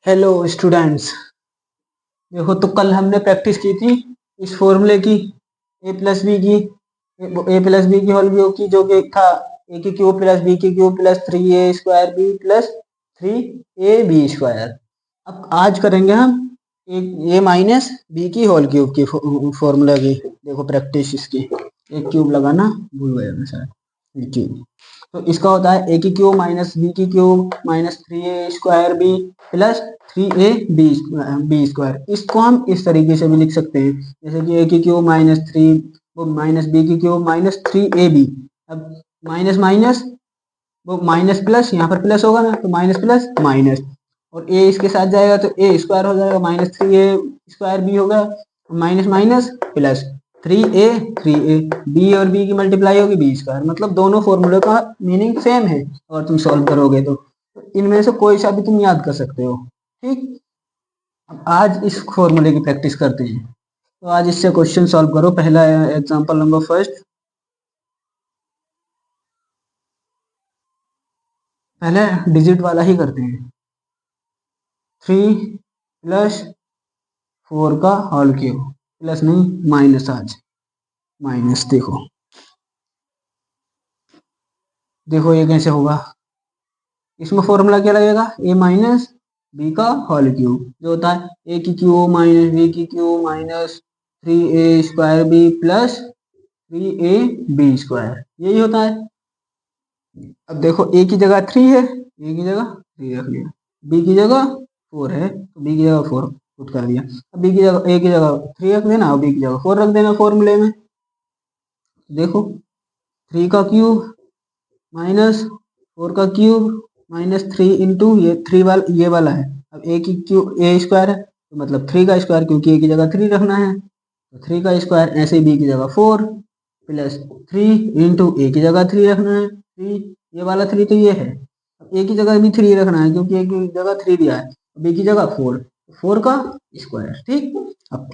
Hello students. देखो तो कल हमने प्रैक्टिस की थी इस फॉर्मूले की ए प्लस बी की ए प्लस बी की होल क्यूब की, जो कि था ए की क्यूब प्लस बी की cube plus 3a² B plus 3ab square. अब आज करेंगे हम ए माइनस बी की होल क्यूब की फॉर्मूला की। देखो प्रैक्टिस इसकी, एक क्यूब लगाना भूल गया मैं शायद। ये क्यूब तो इसका होता है ए की क्यूब माइनस बी की cube minus 3a² B plus 3ab square. इसको हम इस तरीके से भी लिख सकते हैं, जैसे कि ए की क्यूब माइनस 3 वो माइनस बी की क्यूब माइनस 3ab। अब माइनस माइनस वो माइनस प्लस, यहाँ पर प्लस होगा ना तो माइनस प्लस माइनस, और ए इसके साथ जाएगा तो ए स्क्वायर हो जाएगा, माइनस 3a² बी होगा, minus minus plus 3a B और बी की मल्टीप्लाई होगी बी स्क्वायर। मतलब दोनों फॉर्मूले का मीनिंग सेम है और तुम सॉल्व करोगे तो इनमें से कोई सा भी तुम याद कर सकते हो। ठीक, अब आज इस फॉर्मूले की प्रैक्टिस करते हैं। तो आज इससे क्वेश्चन सॉल्व करो। पहला एग्जांपल नंबर फर्स्ट, पहले डिजिट वाला ही करते हैं। 3 प्लस 4 का होल क्यूब, प्लस नहीं माइनस, आज माइनस। देखो देखो ये कैसे होगा, इसमें फॉर्मूला क्या लगेगा, ए माइनस बी का होल क्यूब, जो होता है ए की क्यूब माइनस बी की cube minus 3a² B plus 3ab square, यही होता है। अब देखो ए की जगह 3 है, ए की जगह 3 रख लिया, बी की जगह 4 है तो बी की जगह 4 पुट कर दिया। अब बी की जगह ए की जगह 3 रख देना और बी की जगह 4 रख देना फॉर्मूले में। देखो 3 का क्यूब माइनस 4 का क्यूब माइनस 3 इंटू ये 3 वाला, ये वाला है। अब ए की क्यूब ए स्क्वायर है तो मतलब 3 का स्क्वायर, क्योंकि ए की जगह 3 रखना है तो 3 का स्क्वायर, ऐसे बी की जगह 4 प्लस 3 इंटू ए की जगह 3 रखना है 3, ये वाला 3 तो ये है। अब ए की जगह भी 3 रखना है क्योंकि ए की जगह 3 दिया है, बी की जगह 4, 4 का स्क्वायर। ठीक, अब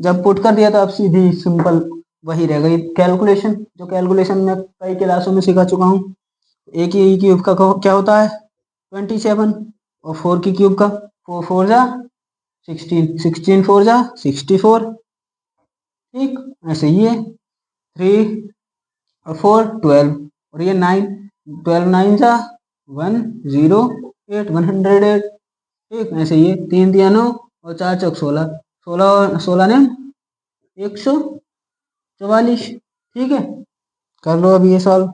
जब पुट कर दिया तो अब सीधी सिंपल वही रह गई कैलकुलेशन, जो कैलकुलेशन मैं कई क्लासों में सिखा चुका हूँ। ए की क्यूब का क्या होता है 27, और 4 की क्यूब का 4 4 जा 16, 16 4 जा 64। ठीक, ऐसे ही है 3 और 4 12, और ये 9, 12 9 जा 108, 108। ठीक, ऐसे ही है 3 दिया 9 और 4 चौक 16, 16 16 ने 144। ठीक है, कर लो अभी ये सॉल्व।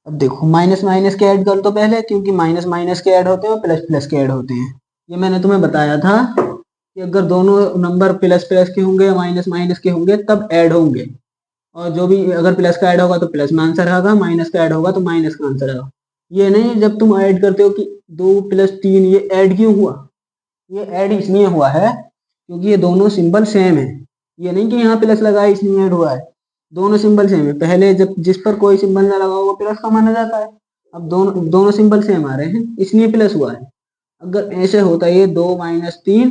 अब देखो माइनस माइनस के ऐड कर दो पहले, क्योंकि माइनस माइनस के ऐड होते हैं और प्लस प्लस के ऐड होते हैं। ये मैंने तुम्हें बताया था कि अगर दोनों नंबर प्लस प्लस के होंगे या माइनस माइनस के होंगे तब ऐड होंगे, और जो भी अगर प्लस का ऐड होगा तो प्लस में आंसर आएगा, माइनस का ऐड होगा तो माइनस का आंसर आएगा। ये नहीं जब तुम ऐड करते हो कि 2 + 3, ये ऐड क्यों हुआ, ये ऐड इसलिए हुआ है क्योंकि ये दोनों सिंबल सेम है। ये नहीं कि यहाँ प्लस लगा है इसलिए ऐड हुआ है, दोनों सिंबल सेम है। पहले जब जिस पर कोई सिंबल ना लगा होगा प्लस का माना जाता है। अब दोनों दोनों सिंबल सेम आ रहे हैं इसलिए प्लस हुआ है। अगर ऐसे होता है ये 2 - 3,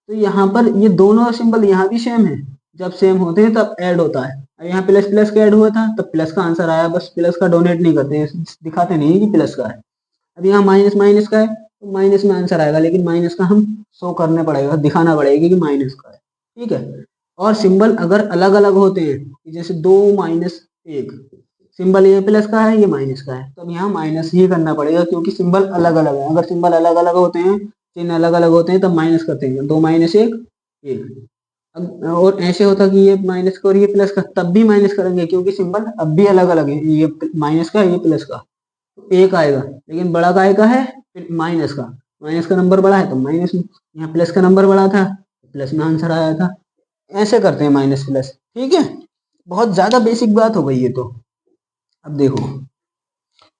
तो यहाँ पर ये दोनों सिंबल यहाँ भी सेम है, जब सेम होते हैं तब ऐड होता है। अब यहाँ प्लस प्लस का ऐड हुआ था तब प्लस का आंसर आया, बस प्लस का डोनेट नहीं करते, दिखाते नहीं कि प्लस का है। अब यहाँ माइनस माइनस का है तो माइनस में आंसर आएगा, लेकिन माइनस का हम शो करने पड़ेगा, दिखाना पड़ेगा कि माइनस का है। ठीक है, और सिंबल अगर अलग अलग होते हैं, जैसे 2 - 1, सिंबल ये प्लस का है ये माइनस का है, तो अब यहाँ माइनस ही करना पड़ेगा क्योंकि सिंबल अलग अलग है। अगर सिंबल अलग अलग होते हैं, चिन्ह अलग अलग होते हैं, तब माइनस करते हैं, 2 - 1 1। और ऐसे होता कि ये माइनस का और ये प्लस का, तब भी माइनस करेंगे क्योंकि सिंबल अब भी अलग अलग है, ये माइनस का है ये प्लस का, तो एक आएगा, लेकिन बड़ा काय का है माइनस का, माइनस का नंबर बड़ा है तो माइनस में, यहाँ प्लस का नंबर बड़ा था प्लस में आंसर आया था। ऐसे करते हैं माइनस प्लस। ठीक है, बहुत ज्यादा बेसिक बात हो गई ये तो। अब देखो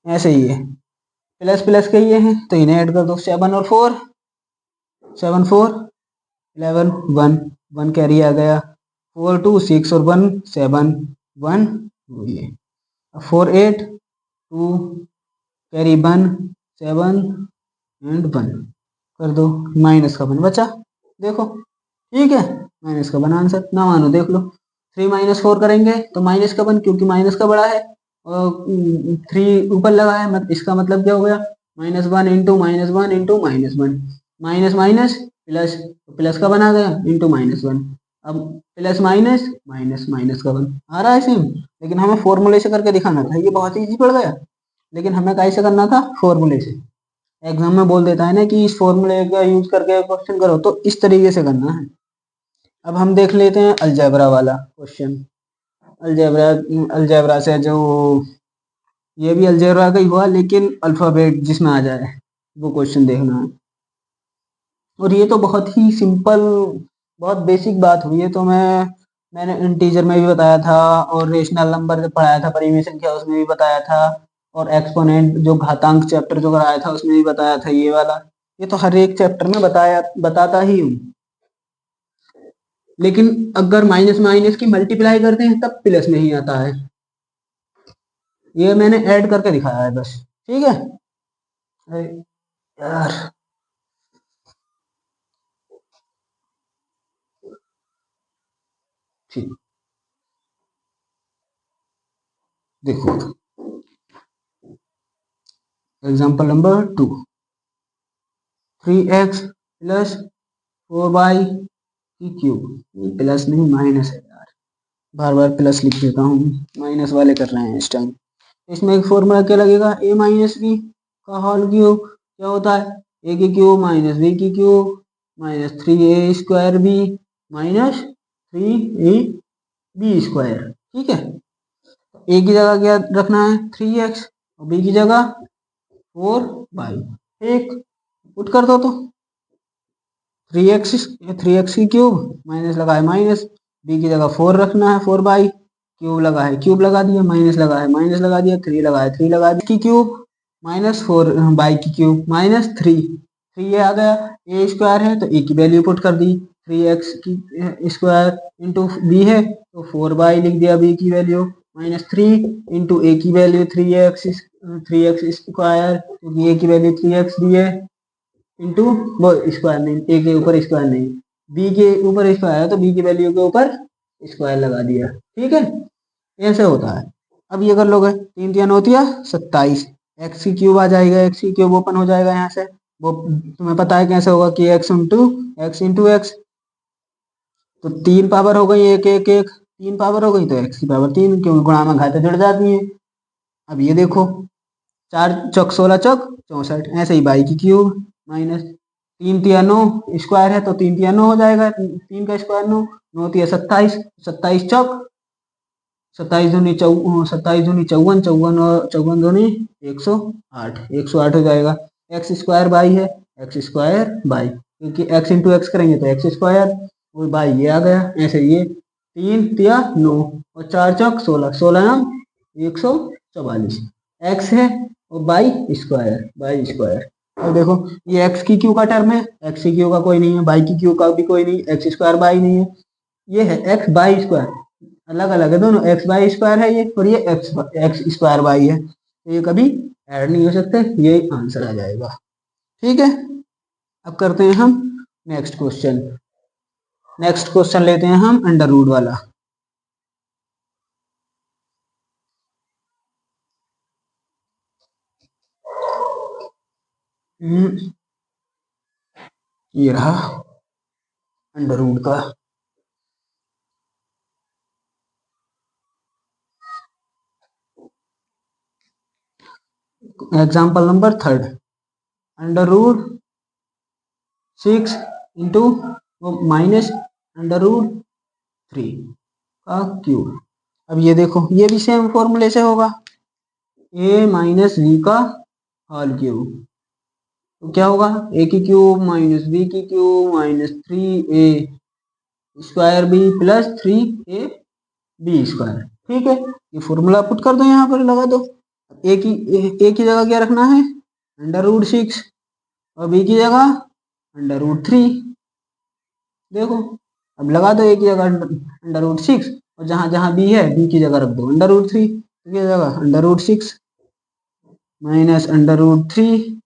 ऐसे ही है, प्लस प्लस के ये हैं तो इन्हें ऐड कर दो, 7 और 4, 7 4 11 1 1 कैरी आ गया, 4 2 6 और 1 7 1, ये 4 8 2 कैरी 1 7 एंड 1 कर दो, माइनस का 1 बचा। देखो ठीक है, माइनस का 1 आंसर, ना मानो देख लो। 3 - 4 करेंगे तो माइनस का 1, क्योंकि माइनस का बड़ा है और 3 ऊपर लगा है, इसका मतलब क्या हो गया -1 into -1 into -1, minus minus plus, तो प्लस का बना गया इंटू -1। अब प्लस माइनस माइनस माइनस का बन आ रहा है सेम, लेकिन हमें फॉर्मूले से करके दिखाना था। ये बहुत इजी पड़ गया, लेकिन हमें कैसे करना था, फॉर्मूले से। एग्जाम में बोल देता है ना कि इस फॉर्मूले का यूज करके क्वेश्चन करो, तो इस तरीके से करना है। अब हम देख लेते हैं अलजेब्रा वाला क्वेश्चन। अलजेब्रा, अलजेब्रा से जो, ये भी अलजेब्रा का ही हुआ, लेकिन अल्फाबेट जिसमें आ जाए वो क्वेश्चन देखना है। और ये तो बहुत ही सिंपल, बहुत बेसिक बात हुई है। तो मैंने इंटीजर में भी बताया था, और रेशनल नंबर जब पढ़ाया था परिमेय संख्या उसमें भी बताया था, और एक्सपोनेंट जो घातांक चैप्टर जो कराया था उसमें भी बताया था ये वाला। ये तो हर एक चैप्टर में बताता ही हूँ। लेकिन अगर माइनस माइनस की मल्टीप्लाई करते हैं तब प्लस नहीं आता है। ये मैंने ऐड करके दिखाया है बस, ठीक है। अरे यार, ठीक, देखो example number 2, 3x plus 4y की क्यूब, प्लस नहीं माइनस है यार, बार बार प्लस लिख देता हूँ, माइनस वाले कर रहे हैं इस टाइम। इसमें एक फॉर्मूला क्या लगेगा, a माइनस बी का होल क्यूब क्या होता है, a की क्यूब माइनस बी की cube minus 3a square B minus 3ab square, ठीक है। a की जगह क्या रखना है, 3x, और b की जगह 4y। ठीक, पुट कर दो तो 3x, 3x की क्यूब माइनस लगा है माइनस, b की जगह 4 रखना है 4y, क्यूब लगा है क्यूब लगा दिया, माइनस लगा है माइनस लगा दिया, 3 लगा है 3 लगा दिया, की क्यूब माइनस 4 बाई की क्यूब माइनस 3 ये आ गया। ए स्क्वायर है तो ए की वैल्यू पुट कर दी, 3x की स्क्वायर इंटू बी है तो 4y लिख दिया बी की वैल्यू, माइनस 3 इंटू ए की वैल्यू 3x स्क्वायर, क्योंकि ए की वैल्यू 3x दी है, इंटू वो स्क्वायर नहीं, ए के ऊपर स्क्वायर नहीं, बी के ऊपर स्क्वायर है तो बी की वैल्यू के ऊपर स्क्वायर लगा दिया, ठीक है। ऐसे होता है। अब ये कर लोगे, 3 3 होती है 27, एक्स की क्यूब आ जाएगा, एक्स की क्यूब ओपन हो जाएगा यहाँ से, वो तुम्हें पता है कैसे होगा कि एक्स इंटू एक्स, तो 3 पावर हो गई, एक एक एक 3 पावर हो गई तो एक्स की पावर 3, क्योंकि गुणा में घाते जुड़ जाती है। अब ये देखो, 4 चौक 16 चौक 64, ऐसे ही बाई की क्यूब माइनस 3 तिया 9 स्क्वायर है तो 3 तिया 9 हो जाएगा, 3 का स्क्वायर 9, 9 तिया 27, 27 चौक 27 दूनी 54, चौवन और चौवन दूनी 108, 108 हो जाएगा। एक्स स्क्वायर बाई है, एक्स स्क्वायर बाई, क्योंकि एक्स इंटू एक्स करेंगे तो एक्स स्क्वायर, और बाई ये आ गया, ऐसे ये 3 तिया 9 और 4 चौक 16, 16 144, एक्स है और बाई स्क्वायर। अब देखो ये एक्स की क्यू का टर्म है, एक्स की क्यू का कोई नहीं है, बाई की क्यू का भी कोई नहीं, एक्स स्क्वायर बाई नहीं है, ये है एक्स बाई स्क्वायर, अलग अलग है दोनों, एक्स बाई स्क्वायर है ये, और ये एक्स स्क्वायर बाई है, तो ये कभी ऐड नहीं हो सकते, ये आंसर आ जाएगा, ठीक है। अब करते हैं हम नेक्स्ट क्वेश्चन। नेक्स्ट क्वेश्चन लेते हैं हम अंडर रूट वाला। ये रहा अंडर रूट का example number 3, under root 6 into minus under root 3 का क्यूब। अब ये देखो, ये भी सेम फॉर्मूले से होगा, a माइनस बी का होल क्यूब, तो क्या होगा, a की क्यूब माइनस बी की cube minus 3a square B plus 3ab square, ठीक है। ये फॉर्मूला पुट कर दो, यहाँ पर लगा दो। ए की जगह क्या रखना है, अंडर रूट 6, और बी की जगह अंडर रूट 3, देखो। अब लगा दो, ए की जगह अंडर रूट 6, और जहां जहां बी है बी की जगह रख दो अंडर रूट 3, की जगह under root 6 minus under root 3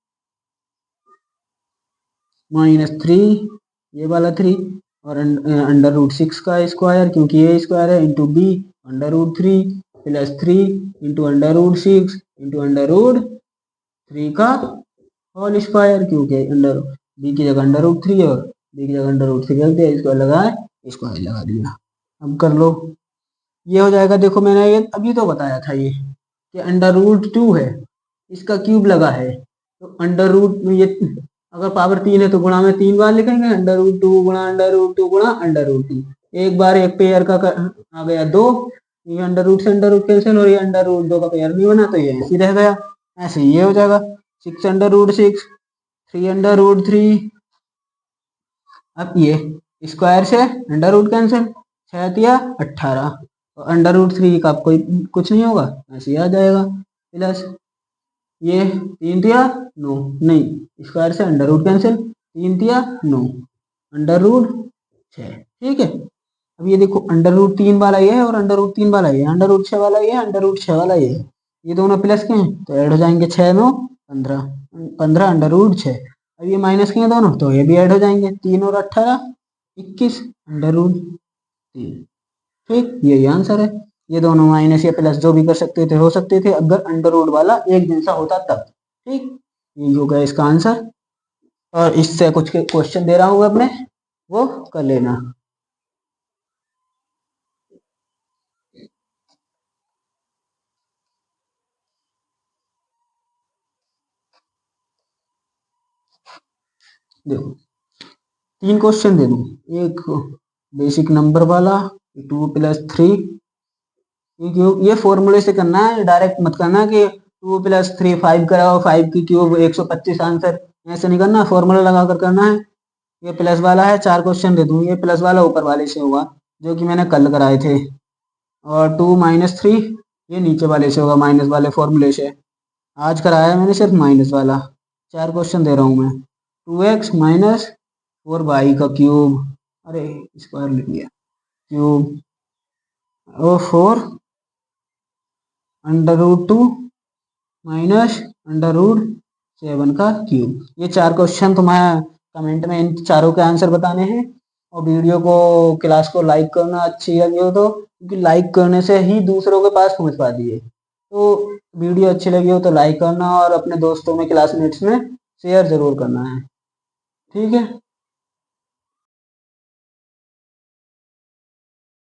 minus 3, ये वाला 3, और अंडर रूट 6 का स्क्वायर, क्योंकि ये स्क्वायर है, into B under root 3 plus 3 into under root 6 into under root 3 का होल स्क्वायर, क्योंकि अंडर बी की जगह अंडर रूट 3 और बी की जगह अंडर रूट 3 रख दिया, इसको लगाए, इसको आई लगा दिया। अब कर लो, ये हो जाएगा। देखो मैंने ये अभी तो बताया था ये कि अंडर रूट 2 है, इसका क्यूब लगा है, तो अंडर रूट में ये अगर पावर 3 है तो गुणा में 3 बार लिखेंगे, अंडर रूट 2 गुणा अंडर रूट 2। एक बार एक पेयर का आ गया 2, ये अंडर रूट से अंडर रूट कैंसिल, और ये अंडर रूट 2 का पेयर नहीं बना तो ये ऐसे ही रह गया। ऐसे ये हो जाएगा 6 अंडर रूट 6, 3 अंडर रूट 3। अब ये स्क्वायर से अंडर रूट कैंसिल, 6 या 18, और अंडर रूट 3 का कोई कुछ नहीं होगा, ऐसे ही आ जाएगा। प्लस ये 3 या 9, नहीं स्क्वायर से अंडर रूट कैंसिल, 3 या 9, अंडर रूट 6। ठीक है, अब ये देखो अंडर रूट 3 वाला ये है और अंडर रूट 3 वाला ये है, अंडर रूट 6 वाला ये है, अंडर रूट 6 वाला ये है, ये दोनों प्लस के हैं तो ऐड हो जाएंगे, 6 9 15, 15 अंडर रूट 6। अब ये माइनस के हैं दोनों तो ये भी ऐड हो जाएंगे, 3 और 18 21 अंडर रूट 3। ठीक, यही आंसर है। ये दोनों माइनस या प्लस जो भी कर सकते थे, हो सकते थे अगर अंडर रूट वाला एक जैसा होता तब। ठीक, ये हो गया इसका आंसर। और इससे कुछ क्वेश्चन दे रहा हूँ अब मैं, वो कर लेना। देखो 3 क्वेश्चन दे दूँ, एक बेसिक नंबर वाला, 2 + 3, ये फॉर्मूले से करना है, डायरेक्ट मत करना कि 2 + 3 5 कराओ, 5 की क्यूब 125 आंसर, ऐसे नहीं करना, फॉर्मूला लगा कर करना है। ये प्लस वाला है, 4 क्वेश्चन दे दूँ, ये प्लस वाला ऊपर वाले से होगा जो कि मैंने कल कराए थे, और 2 - 3 ये नीचे वाले से होगा, माइनस वाले फॉर्मूले से। आज कराया है मैंने सिर्फ माइनस वाला। 4 क्वेश्चन दे रहा हूँ मैं, 2x - 4y का क्यूब, अरे स्क्वायर लिख लिया, क्यूब, और 4 under root 2 minus under root 7 का क्यूब। ये 4 क्वेश्चन तुम्हें कमेंट में इन चारों के आंसर बताने हैं, और वीडियो को, क्लास को लाइक करना अच्छी लगी हो तो, क्योंकि लाइक करने से ही दूसरों के पास पहुंच पाती है। तो वीडियो अच्छी लगी हो तो लाइक करना, और अपने दोस्तों में, क्लासमेट्स में शेयर जरूर करना है। ठीक है।